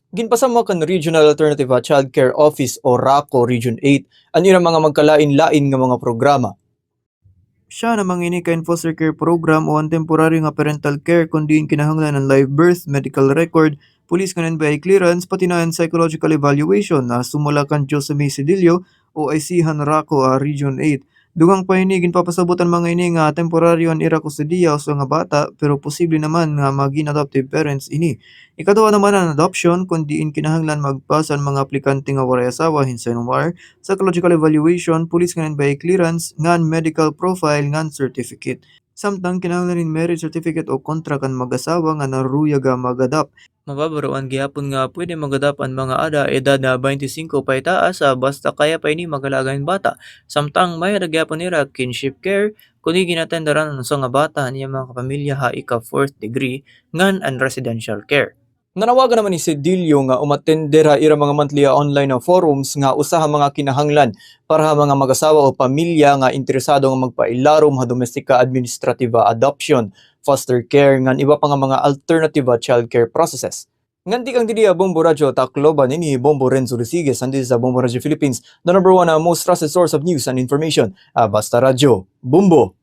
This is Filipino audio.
Ginpasama kan Regional Alternative Child Care Office o RACO Region 8 ang ilang mga magkalain-lain nga mga programa. Siya na mangini ka foster care program o ang temporary nga parental care kundi kinahanglan ng live birth, medical record, police kan NBI clearance, pati na ang psychological evaluation na sumula kan Joseme Sedillo o IC-han RACO Region 8. Dugang pahinigin papasabutan mga ini nga temporaryo ang ira kustudiya o sa nga bata pero posible naman nga maging adoptive parents ini. Ikaduha naman ang adoption kundi kinahanglan magpasa ang mga aplikante nga waray asawa hinsan war, psychological evaluation, police nga NBI clearance, ngan medical profile, ngan certificate. Samtang kinahanglan rin marriage certificate o kontra kan mag-asawa nga naruya ga mag-adopt. Mababaroan gihapon nga pwede magadap ang mga ada edad na 25 pa itaas basta kaya pa ini magalagan bata. Samtang may gyapon nila kinship care kundi ginatenderan sa nga bata niya mga kapamilya ha ika 4th degree ngan ang residential care. Nanawagan naman ni Sedillo nga umatendera ira mga monthly online na forums nga usaha mga kinahanglan para mga mag-asawa o pamilya nga interesado nga magpailarom ha domestika administrative adoption, foster care ngan iba pa nga mga alternative child care processes. Nganti kang didiya Bombo Radyo Tacloban ini Bombo Renzo Luciges andi sa Bombo Radyo Philippines, the #1 most trusted source of news and information. Basta Radyo, Bombo!